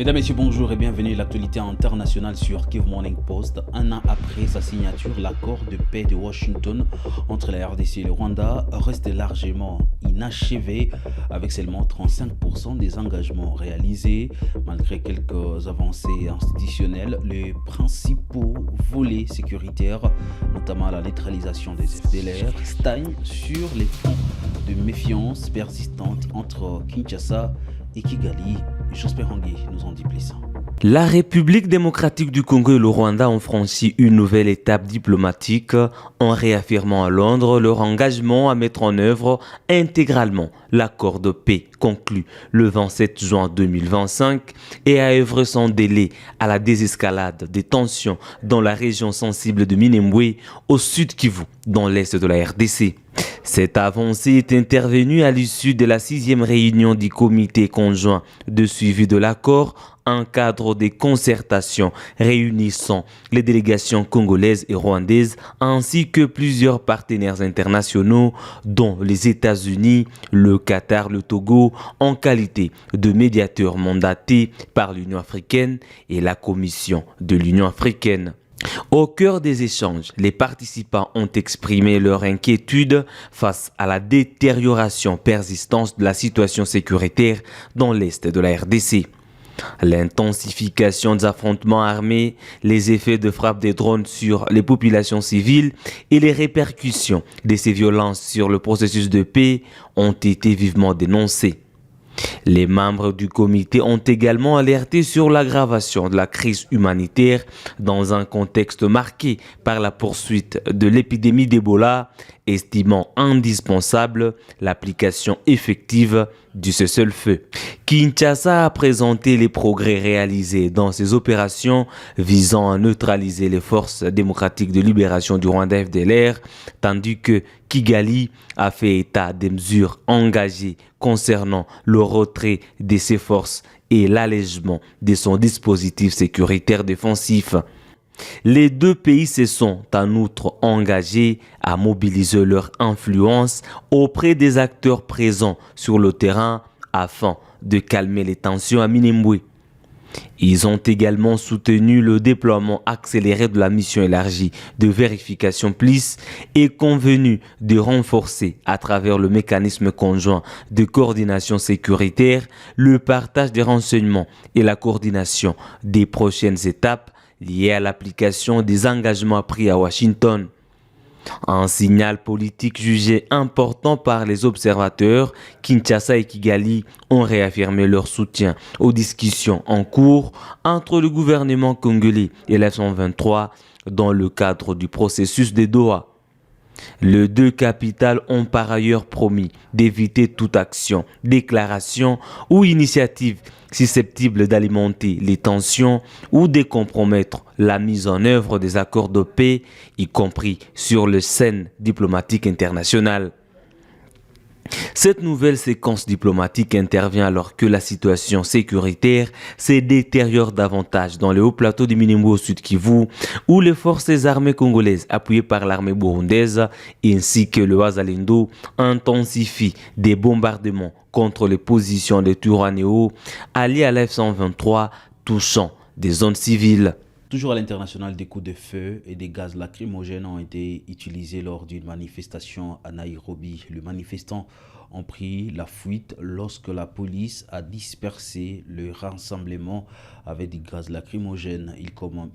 Mesdames, Messieurs, bonjour et bienvenue à l'actualité internationale sur Kiev Morning Post. Un an après sa signature, l'accord de paix de Washington entre la RDC et le Rwanda reste largement inachevé, avec seulement 35% des engagements réalisés. Malgré quelques avancées institutionnelles, les principaux volets sécuritaires, notamment la neutralisation des FDLR, stagnent sur les fonds de méfiance persistante entre Kinshasa et Kigali. Jospin Hangui nous en dit plus. La République démocratique du Congo et le Rwanda ont franchi une nouvelle étape diplomatique en réaffirmant à Londres leur engagement à mettre en œuvre intégralement l'accord de paix conclu le 27 juin 2025 et à œuvrer sans délai à la désescalade des tensions dans la région sensible de Minembwe au sud Kivu, dans l'est de la RDC. Cette avancée est intervenue à l'issue de la 6e réunion du comité conjoint de suivi de l'accord, un cadre de concertation réunissant les délégations congolaises et rwandaises ainsi que plusieurs partenaires internationaux dont les États-Unis, le Qatar, le Togo en qualité de médiateurs mandatés par l'Union africaine et la Commission de l'Union africaine. Au cœur des échanges, les participants ont exprimé leur inquiétude face à la détérioration persistante de la situation sécuritaire dans l'est de la RDC. L'intensification des affrontements armés, les effets de frappe des drones sur les populations civiles et les répercussions de ces violences sur le processus de paix ont été vivement dénoncés. Les membres du comité ont également alerté sur l'aggravation de la crise humanitaire dans un contexte marqué par la poursuite de l'épidémie d'Ebola, estimant indispensable l'application effective du cessez-le-feu. Kinshasa a présenté les progrès réalisés dans ces opérations visant à neutraliser les forces démocratiques de libération du Rwanda FDLR, tandis que Kigali a fait état des mesures engagées concernant le retrait de ses forces et l'allègement de son dispositif sécuritaire défensif. Les deux pays se sont en outre engagés à mobiliser leur influence auprès des acteurs présents sur le terrain afin de calmer les tensions à Minembwe. Ils ont également soutenu le déploiement accéléré de la mission élargie de vérification PLIS et convenu de renforcer à travers le mécanisme conjoint de coordination sécuritaire le partage des renseignements et la coordination des prochaines étapes liées à l'application des engagements pris à Washington. Un signal politique jugé important par les observateurs, Kinshasa et Kigali ont réaffirmé leur soutien aux discussions en cours entre le gouvernement congolais et la F-123 dans le cadre du processus de Doha. Les deux capitales ont par ailleurs promis d'éviter toute action, déclaration ou initiative susceptible d'alimenter les tensions ou de compromettre la mise en œuvre des accords de paix, y compris sur la scène diplomatique internationale. Cette nouvelle séquence diplomatique intervient alors que la situation sécuritaire se détériore davantage dans les hauts plateaux de Minembwe au sud Kivu, où les forces armées congolaises appuyées par l'armée burundaise ainsi que le Wazalendo intensifient des bombardements contre les positions des Twirwaneho alliés à la F-123 touchant des zones civiles. Toujours à l'international, des coups de feu et des gaz lacrymogènes ont été utilisés lors d'une manifestation à Nairobi. Les manifestants ont pris la fuite lorsque la police a dispersé le rassemblement avec des gaz lacrymogènes.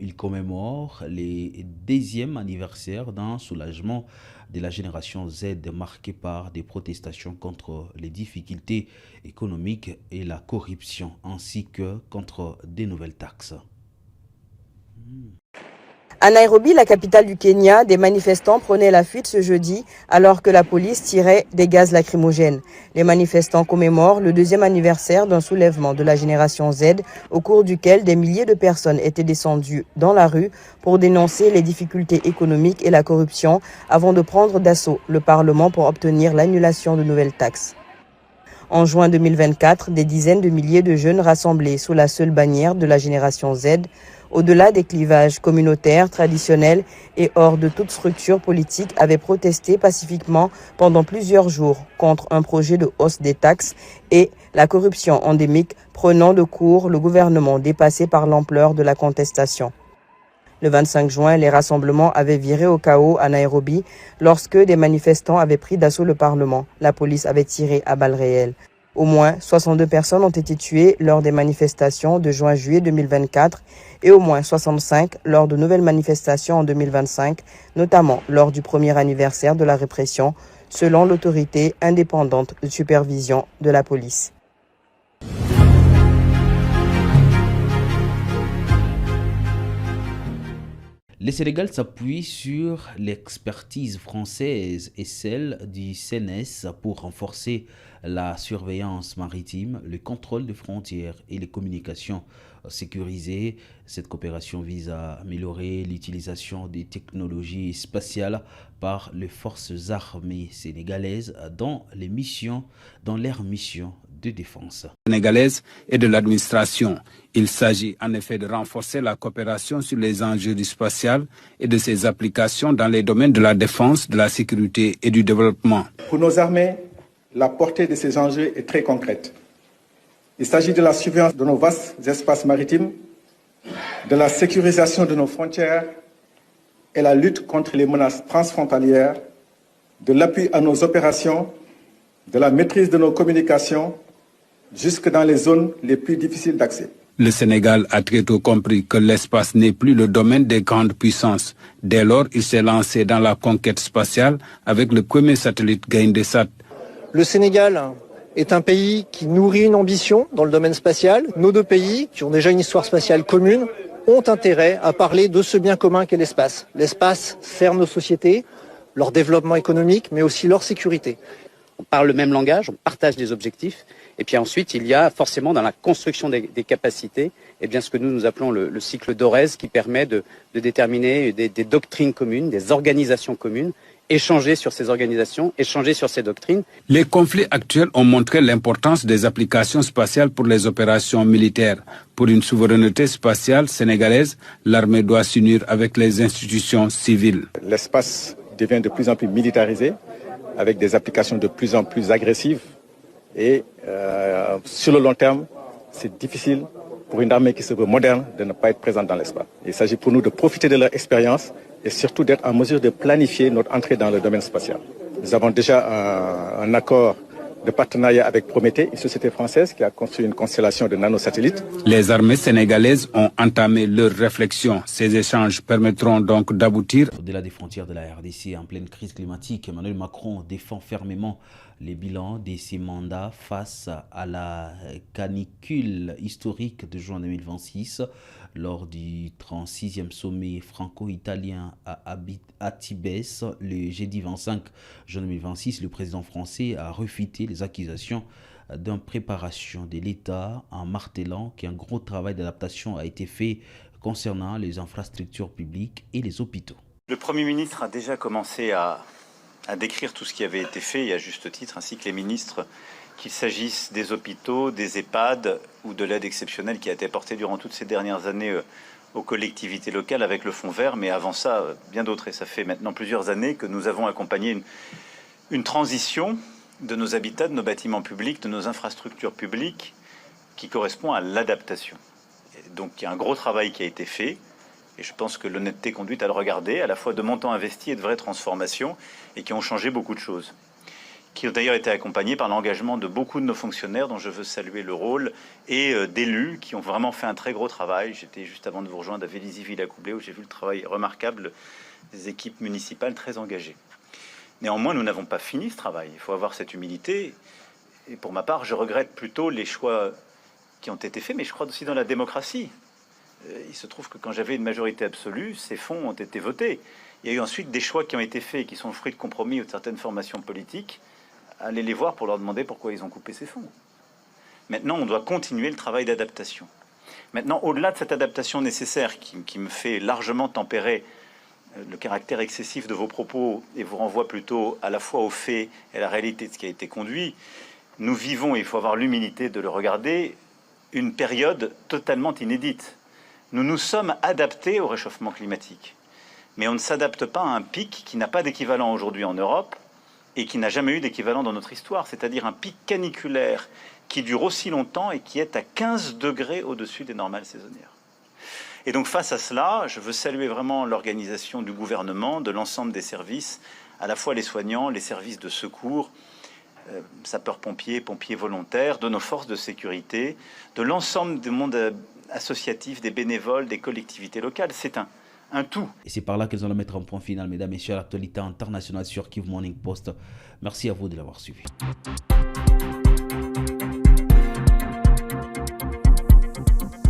Ils commémorent le 10e anniversaire d'un soulagement de la génération Z marqué par des protestations contre les difficultés économiques et la corruption, ainsi que contre des nouvelles taxes. À Nairobi, la capitale du Kenya, des manifestants prenaient la fuite ce jeudi alors que la police tirait des gaz lacrymogènes. Les manifestants commémorent le 2e anniversaire d'un soulèvement de la génération Z au cours duquel des milliers de personnes étaient descendues dans la rue pour dénoncer les difficultés économiques et la corruption avant de prendre d'assaut le Parlement pour obtenir l'annulation de nouvelles taxes. En juin 2024, des dizaines de milliers de jeunes rassemblés sous la seule bannière de la génération Z au-delà des clivages communautaires, traditionnels et hors de toute structure politique, avaient protesté pacifiquement pendant plusieurs jours contre un projet de hausse des taxes et la corruption endémique prenant de court le gouvernement dépassé par l'ampleur de la contestation. Le 25 juin, les rassemblements avaient viré au chaos à Nairobi lorsque des manifestants avaient pris d'assaut le Parlement. La police avait tiré à balles réelles. Au moins 62 personnes ont été tuées lors des manifestations de juin-juillet 2024 et au moins 65 lors de nouvelles manifestations en 2025, notamment lors du premier anniversaire de la répression, selon l'autorité indépendante de supervision de la police. Le Sénégal s'appuie sur l'expertise française et celle du CNES pour renforcer la surveillance maritime, le contrôle des frontières et les communications sécurisées. Cette coopération vise à améliorer l'utilisation des technologies spatiales par les forces armées sénégalaises dans leurs missions de défense sénégalaise et de l'administration. Il s'agit en effet de renforcer la coopération sur les enjeux du spatial et de ses applications dans les domaines de la défense, de la sécurité et du développement. Pour nos armées, la portée de ces enjeux est très concrète. Il s'agit de la surveillance de nos vastes espaces maritimes, de la sécurisation de nos frontières et la lutte contre les menaces transfrontalières, de l'appui à nos opérations, de la maîtrise de nos communications, jusque dans les zones les plus difficiles d'accès. Le Sénégal a très tôt compris que l'espace n'est plus le domaine des grandes puissances. Dès lors, il s'est lancé dans la conquête spatiale avec le premier satellite Gaïndé-Sat. Le Sénégal est un pays qui nourrit une ambition dans le domaine spatial. Nos deux pays, qui ont déjà une histoire spatiale commune, ont intérêt à parler de ce bien commun qu'est l'espace. L'espace sert nos sociétés, leur développement économique, mais aussi leur sécurité. On parle le même langage, on partage des objectifs. Et puis ensuite, il y a forcément dans la construction des capacités, ce que nous appelons le cycle d'Orez qui permet de déterminer des doctrines communes, des organisations communes, échanger sur ces organisations, échanger sur ces doctrines. Les conflits actuels ont montré l'importance des applications spatiales pour les opérations militaires. Pour une souveraineté spatiale sénégalaise, l'armée doit s'unir avec les institutions civiles. L'espace devient de plus en plus militarisé, avec des applications de plus en plus agressives. Et sur le long terme, c'est difficile pour une armée qui se veut moderne de ne pas être présente dans l'espace. Il s'agit pour nous de profiter de leur expérience et surtout d'être en mesure de planifier notre entrée dans le domaine spatial. Nous avons déjà un accord de partenariat avec Prométhée, une société française qui a construit une constellation de nanosatellites. Les armées sénégalaises ont entamé leurs réflexions. Ces échanges permettront donc d'aboutir. Au-delà des frontières de la RDC, en pleine crise climatique, Emmanuel Macron défend fermement les bilans de ses mandats face à la canicule historique de juin 2026 lors du 36e sommet franco-italien à Tibès le jeudi 25 juin 2026. Le président français a réfuté les accusations d'impréparation de l'État en martelant qu'un gros travail d'adaptation a été fait concernant les infrastructures publiques et les hôpitaux. Le Premier ministre a déjà commencé à décrire tout ce qui avait été fait, et à juste titre, ainsi que les ministres, qu'il s'agisse des hôpitaux, des EHPAD ou de l'aide exceptionnelle qui a été apportée durant toutes ces dernières années aux collectivités locales avec le Fonds vert, mais avant ça, bien d'autres. Et ça fait maintenant plusieurs années que nous avons accompagné une transition de nos habitats, de nos bâtiments publics, de nos infrastructures publiques qui correspond à l'adaptation. Donc il y a un gros travail qui a été fait. Et je pense que l'honnêteté conduite à le regarder, à la fois de montants investis et de vraies transformations, et qui ont changé beaucoup de choses. Qui ont d'ailleurs été accompagnés par l'engagement de beaucoup de nos fonctionnaires, dont je veux saluer le rôle, et d'élus qui ont vraiment fait un très gros travail. J'étais juste avant de vous rejoindre à Vélizy-Villacoublay, où j'ai vu le travail remarquable des équipes municipales très engagées. Néanmoins, nous n'avons pas fini ce travail. Il faut avoir cette humilité. Et pour ma part, je regrette plutôt les choix qui ont été faits, mais je crois aussi dans la démocratie. Il se trouve que quand j'avais une majorité absolue, ces fonds ont été votés. Il y a eu ensuite des choix qui ont été faits, qui sont le fruit de compromis ou de certaines formations politiques. Allez les voir pour leur demander pourquoi ils ont coupé ces fonds. Maintenant, on doit continuer le travail d'adaptation. Maintenant, au-delà de cette adaptation nécessaire qui me fait largement tempérer le caractère excessif de vos propos et vous renvoie plutôt à la fois aux faits et à la réalité de ce qui a été conduit, nous vivons, et il faut avoir l'humilité de le regarder, une période totalement inédite. Nous nous sommes adaptés au réchauffement climatique. Mais on ne s'adapte pas à un pic qui n'a pas d'équivalent aujourd'hui en Europe et qui n'a jamais eu d'équivalent dans notre histoire, c'est-à-dire un pic caniculaire qui dure aussi longtemps et qui est à 15 degrés au-dessus des normales saisonnières. Et donc face à cela, je veux saluer vraiment l'organisation du gouvernement, de l'ensemble des services, à la fois les soignants, les services de secours, sapeurs-pompiers, pompiers volontaires, de nos forces de sécurité, de l'ensemble du monde associatif, des bénévoles, des collectivités locales. C'est un tout. Et c'est par là qu'elles allons mettre un point final, mesdames et messieurs, à l'actualité internationale sur Kyiv Morning Post. Merci à vous de l'avoir suivi.